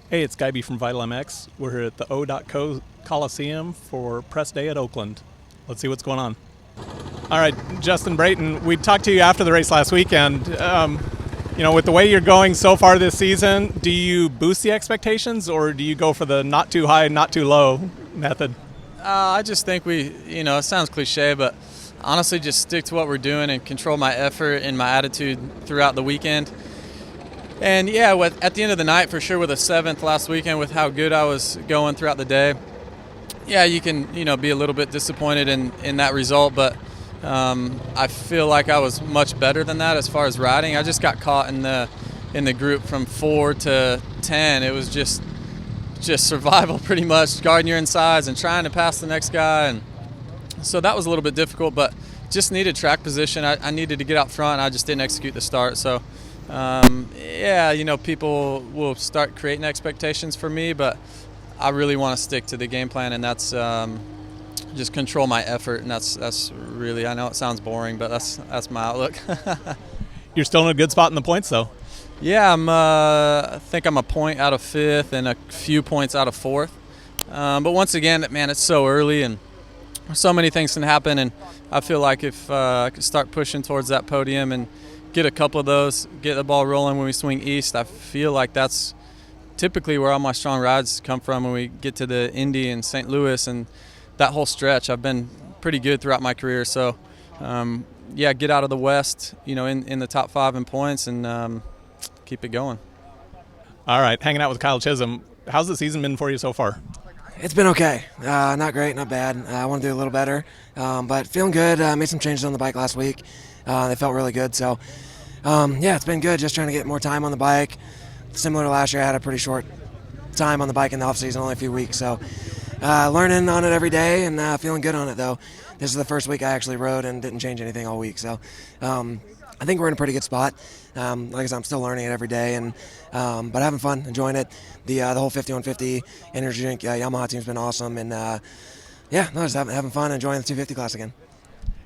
Hey, it's Guyby from Vital MX. We're here at the O.Co Coliseum for press day at Oakland. Let's see what's going on. All right, Justin Brayton, we talked to you after the race last weekend. With the way you're going so far this season, do you boost the expectations or do you go for the not too high, not too low method? I just think it sounds cliche, but honestly just stick to what we're doing and control my effort and my attitude throughout the weekend. And yeah, at the end of the night, for sure, with a 7th last weekend, with how good I was going throughout the day, yeah, you can, be a little bit disappointed in that result, but I feel like I was much better than that as far as riding. I just got caught in the group from 4 to 10. It was just survival pretty much, guarding your insides and trying to pass the next guy, and so that was a little bit difficult, but just needed track position. I needed to get out front. I just didn't execute the start, so people will start creating expectations for me, but I really want to stick to the game plan, and that's just control my effort, and that's really, I know it sounds boring, but that's my outlook. You're still in a good spot in the points, though. Yeah, I think I'm a point out of 5th and a few points out of 4th. But once again, man, it's so early and so many things can happen, and I feel like if I could start pushing towards that podium and get a couple of those, get the ball rolling when we swing east, I feel like that's typically where all my strong rides come from when we get to the Indy and St. Louis and that whole stretch. I've been pretty good throughout my career, so get out of the West, in the top 5 in points and keep it going. All right, hanging out with Kyle Chisholm. How's the season been for you so far? It's been okay. Not great, not bad. I want to do a little better, but feeling good. Made some changes on the bike last week. They felt really good. So, it's been good. Just trying to get more time on the bike. Similar to last year, I had a pretty short time on the bike in the off-season, only a few weeks. So, learning on it every day and feeling good on it, though. This is the first week I actually rode and didn't change anything all week. So, I think we're in a pretty good spot. Like I said, I'm still learning it every day, but having fun, enjoying it. The whole 5150 energy drink Yamaha team's been awesome, and just having fun, enjoying the 250 class again.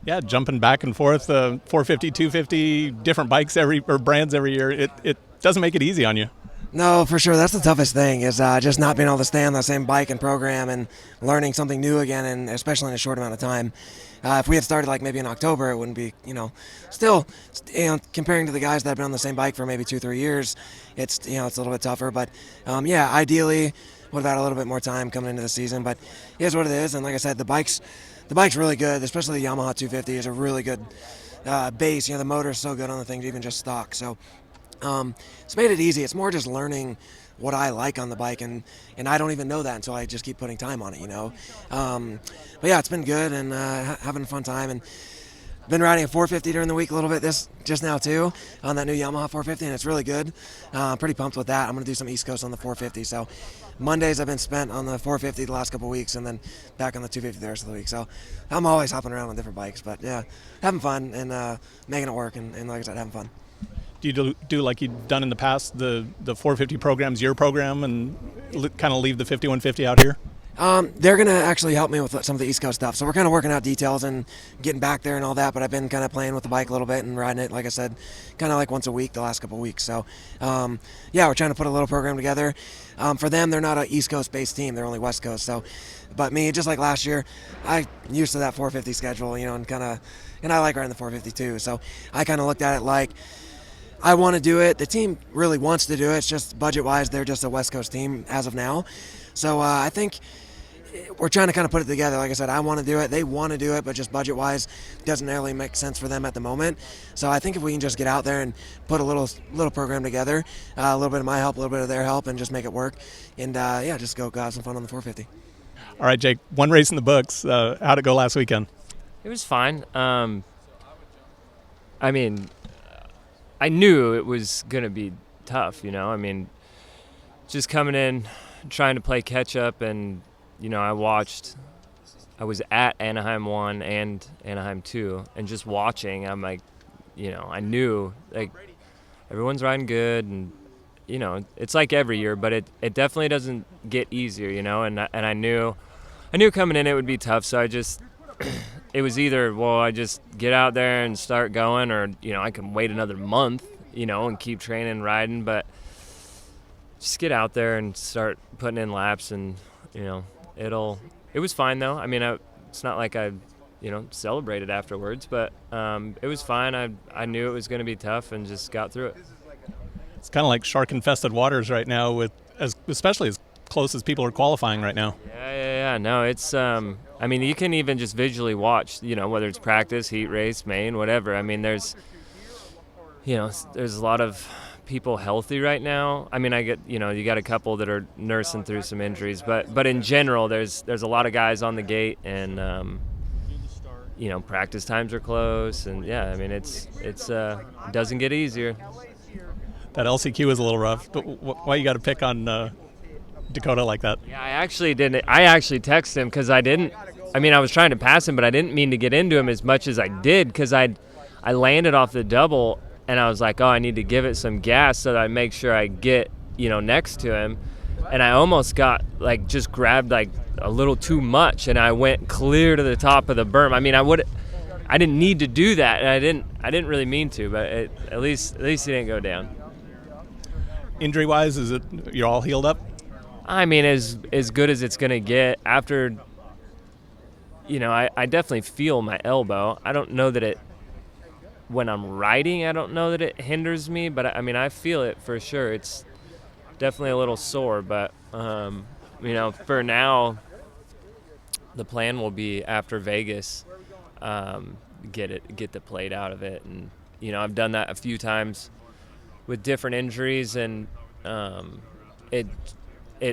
Yeah, jumping back and forth, 450, 250, different bikes or brands every year. It doesn't make it easy on you. No, for sure. That's the toughest thing is just not being able to stay on the same bike and program and learning something new again, and especially in a short amount of time. If we had started like maybe in October, it wouldn't be, still, comparing to the guys that have been on the same bike for maybe 2-3 years, it's a little bit tougher. But ideally, would have had a little bit more time coming into the season. But here's what it is. And like I said, the bike's really good, especially the Yamaha 250 is a really good base. The motor's so good on the thing, even just stock. So it's made it easy. It's more just learning what I like on the bike, and I don't even know that until I just keep putting time on it, But yeah, it's been good and having a fun time, and been riding a 450 during the week a little bit just now too on that new Yamaha 450, and it's really good. Pretty pumped with that. I'm going to do some East Coast on the 450, so Mondays I've been spent on the 450 the last couple of weeks, and then back on the 250 the rest of the week. So I'm always hopping around on different bikes, but yeah, having fun and making it work, and like I said, having fun. Do you do like you've done in the past, the 450 program's your program, and kind of leave the 5150 out here? They're going to actually help me with some of the East Coast stuff. So we're kind of working out details and getting back there and all that, but I've been kind of playing with the bike a little bit and riding it, like I said, kind of like once a week the last couple of weeks. So, we're trying to put a little program together. For them, they're not an East Coast-based team. They're only West Coast. So, but me, just like last year, I'm used to that 450 schedule, and I like riding the 450 too. So I kind of looked at it like, I want to do it. The team really wants to do it. It's just budget-wise, they're just a West Coast team as of now. So I think we're trying to kind of put it together. Like I said, I want to do it. They want to do it, but just budget-wise, doesn't really make sense for them at the moment. So I think if we can just get out there and put a little program together, a little bit of my help, a little bit of their help, and just make it work, and just go have some fun on the 450. All right, Jake, one race in the books. How'd it go last weekend? It was fine. I knew it was going to be tough, just coming in, trying to play catch up, and, I was at Anaheim 1 and Anaheim 2, and just watching, I'm like, I knew, like, everyone's riding good, and, it's like every year, but it definitely doesn't get easier, and I knew coming in it would be tough, so I just it was either, I just get out there and start going, or, I can wait another month, and keep training and riding. But just get out there and start putting in laps, and it was fine though. I mean, it's not like I celebrated afterwards, but it was fine. I knew it was going to be tough and just got through it. It's kind of like shark-infested waters right now, especially as close as people are qualifying right now. Yeah. No, it's I mean, you can even just visually watch, whether it's practice, heat race, main, whatever. I mean, there's a lot of people healthy right now. I mean, I get, you got a couple that are nursing through some injuries, but in general, there's a lot of guys on the gate, and practice times are close, and yeah, I mean, it doesn't get easier. That LCQ is a little rough, but why you got to pick on Dakota like that? Yeah, I actually didn't. I actually texted him because I didn't. I mean, I was trying to pass him, but I didn't mean to get into him as much as I did, because I landed off the double, and I was like, oh, I need to give it some gas so that I make sure I get next to him, and I almost got just grabbed a little too much, and I went clear to the top of the berm. I mean, I didn't need to do that, and I didn't really mean to, but at least he didn't go down. Injury-wise, you're all healed up? I mean, as good as it's going to get. After, I definitely feel my elbow. I don't know that when I'm riding, I don't know that it hinders me, but I mean, I feel it for sure. It's definitely a little sore, but, for now, the plan will be after Vegas, get the plate out of it. And, I've done that a few times with different injuries, and it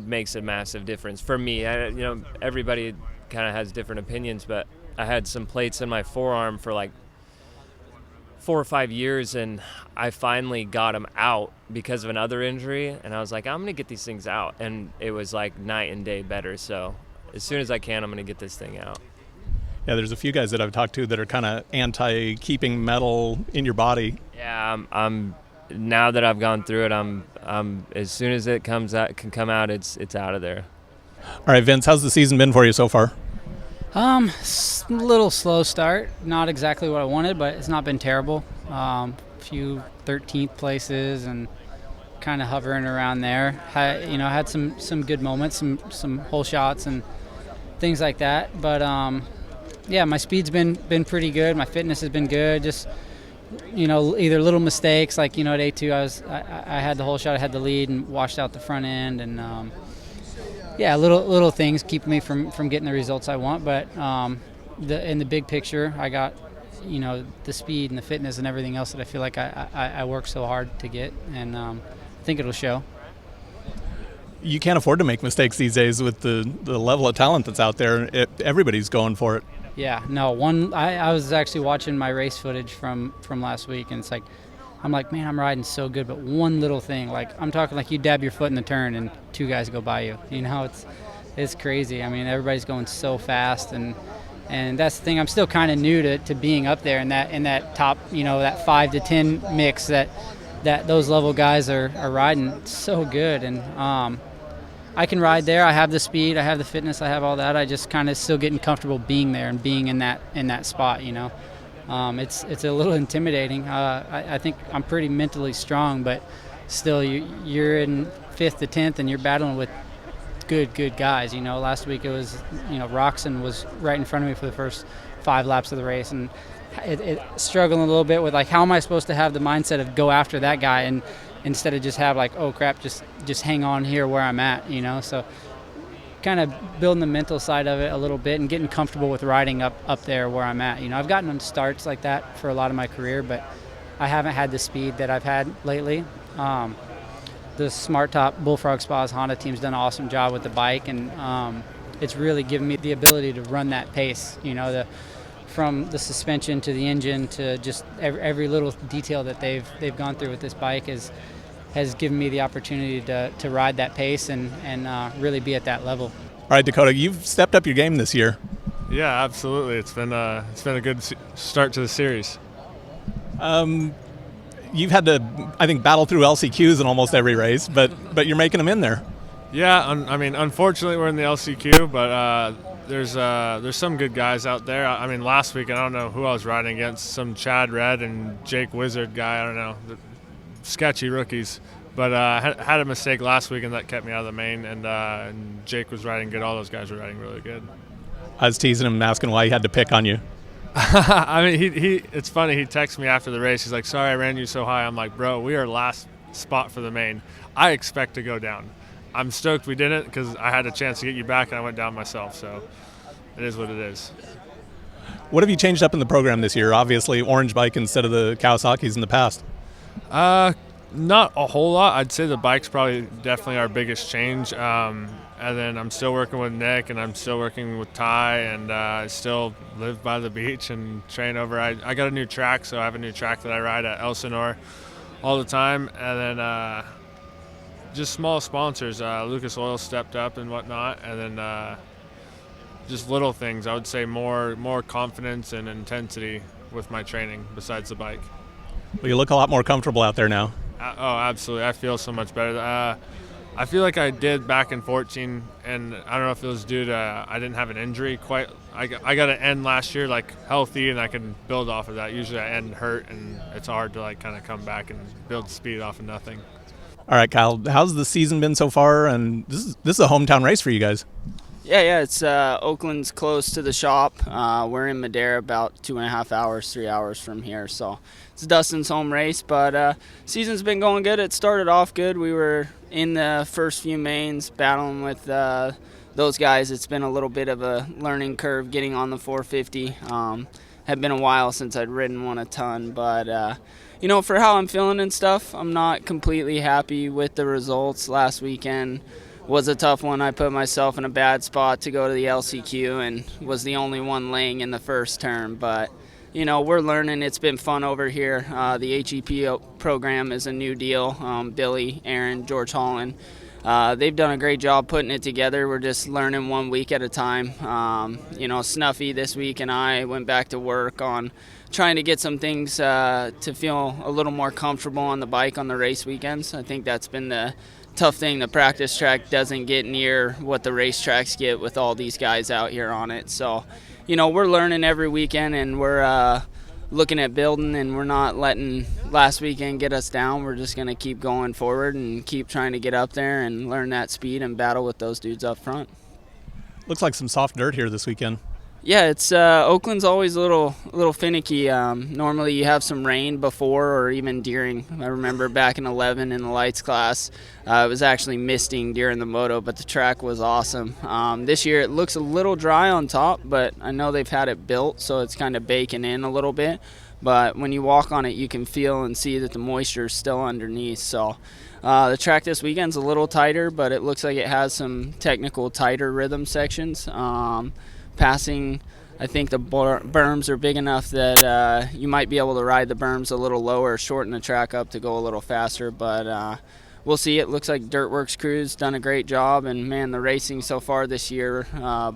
makes a massive difference for me. Everybody kind of has different opinions, but I had some plates in my forearm for 4 or 5 years, and I finally got them out because of another injury, and I was like, I'm going to get these things out, and it was like night and day better. So as soon as I can, I'm going to get this thing out. Yeah, there's a few guys that I've talked to that are kind of anti-keeping metal in your body. Yeah, I'm now that I've gone through it, I'm as soon as it can come out, it's out of there. All right, Vince, how's the season been for you so far? A little slow start. Not exactly what I wanted, but it's not been terrible. Few 13th places and kind of hovering around there. Had some good moments, some hole shots and things like that. But my speed's been pretty good. My fitness has been good. Just either little mistakes, like at A2 I had the whole shot, I had the lead and washed out the front end, and little things keep me from getting the results I want. But in the big picture, I got the speed and the fitness and everything else that I feel like I work so hard to get, and I think it'll show. You can't afford to make mistakes these days with the level of talent that's out there. Everybody's going for it. Yeah, no, I was actually watching my race footage from last week, and I'm like, man, I'm riding so good, but one little thing, I'm talking you dab your foot in the turn and 2 guys go by you. It's crazy. I mean, everybody's going so fast, and that's the thing. I'm still kind of new to being up there in that top, that 5 to 10 mix that those level guys are riding so good, and I can ride there. I have the speed, I have the fitness, I have all that. I just kind of still getting comfortable being there and being in that spot. It's a little intimidating. I think I'm pretty mentally strong, but still, you're in 5th to 10th and you're battling with good guys. Last week it was, Roxon was right in front of me for the first 5 laps of the race, and it struggling a little bit with how am I supposed to have the mindset of go after that guy and instead of just have oh crap, just hang on here where I'm at, so kind of building the mental side of it a little bit and getting comfortable with riding up there where I'm at. I've gotten on starts like that for a lot of my career, but I haven't had the speed that I've had lately. The Smart Top Bullfrog Spas Honda team's done an awesome job with the bike, and it's really given me the ability to run that pace, from the suspension to the engine to just every little detail that they've gone through with this bike has given me the opportunity to ride that pace and really be at that level. All right, Dakota, you've stepped up your game this year. Yeah, absolutely. It's been a good start to the series. You've had to, I think, battle through LCQs in almost every race, but you're making them in there. Yeah, unfortunately we're in the LCQ, but there's some good guys out there. Last week I don't know who I was riding against, some Chad Red and Jake Wizard guy. I don't know. sketchy rookies. But I had a mistake last weekend that kept me out of the main, and Jake was riding good. All those guys were riding really good. I was teasing him, asking why he had to pick on you. I mean, it's funny. He texted me after the race. He's like, sorry I ran you so high. I'm like, bro, we are last spot for the main. I expect to go down. I'm stoked we didn't because I had a chance to get you back, and I went down myself. So it is what it is. What have you changed up in the program this year? Obviously, orange bike instead of the Kawasaki's in the past. Not a whole lot. I'd say the bike's probably definitely our biggest change. And then I'm still working with Nick, and I'm still working with Ty, and I still live by the beach and train over. I got a new track, so I have a new track that I ride at Elsinore all the time. And then just small sponsors. Lucas Oil stepped up and whatnot, and then just little things. I would say more confidence and intensity with my training besides the bike. Well, you look a lot more comfortable out there now. Oh, absolutely. I feel so much better. I feel like I did back in 14, and I don't know if it was due to I didn't have an injury quite. I got an end last year like healthy, and I can build off of that. Usually I end hurt, and it's hard to like kind of come back and build speed off of nothing. All right, Kyle, how's the season been so far? And this is a hometown race for you guys. Yeah, it's Oakland's close to the shop. We're in Madera, about 2.5 hours, 3 hours from here. So it's Dustin's home race, but season's been going good. It started off good. We were in the first few mains battling with those guys. It's been a little bit of a learning curve getting on the 450. Had been a while since I'd ridden one a ton, but for how I'm feeling and stuff, I'm not completely happy with the results. Last weekend was a tough one. I put myself in a bad spot to go to the LCQ and was the only one laying in the first turn. But, we're learning. It's been fun over here. The HEP program is a new deal. Billy, Aaron, George Holland, they've done a great job putting it together. We're just learning 1 week at a time. Snuffy this week and I went back to work on trying to get some things to feel a little more comfortable on the bike on the race weekends. I think that's been the tough thing. The practice track doesn't get near what the race tracks get with all these guys out here on it. So, we're learning every weekend, and we're looking at building, and we're not letting last weekend get us down. We're just going to keep going forward and keep trying to get up there and learn that speed and battle with those dudes up front. Looks like some soft dirt here this weekend. Yeah, it's Oakland's always a little finicky. Normally you have some rain before or even during. I remember back in 11 in the lights class, it was actually misting during the moto, but the track was awesome. This year it looks a little dry on top, but I know they've had it built, so it's kind of baking in a little bit. But when you walk on it, you can feel and see that the moisture is still underneath. So the track this weekend's a little tighter, but it looks like it has some technical tighter rhythm sections. Passing, I think the berms are big enough that you might be able to ride the berms a little lower, shorten the track up to go a little faster, but we'll see. It looks like Dirtworks crew's done a great job, and man, the racing so far this year,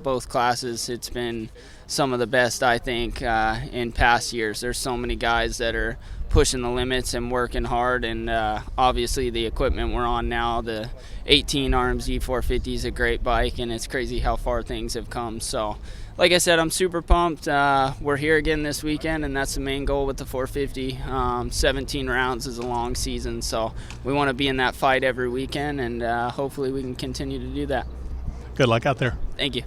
both classes, it's been some of the best, I think, in past years. There's so many guys that are pushing the limits and working hard, and obviously the equipment we're on now, the 18 RMZ 450 is a great bike, and it's crazy how far things have come. So like I said, I'm super pumped. We're here again this weekend, and that's the main goal with the 450. 17 rounds is a long season, so we want to be in that fight every weekend, and hopefully we can continue to do that. Good luck out there. Thank you.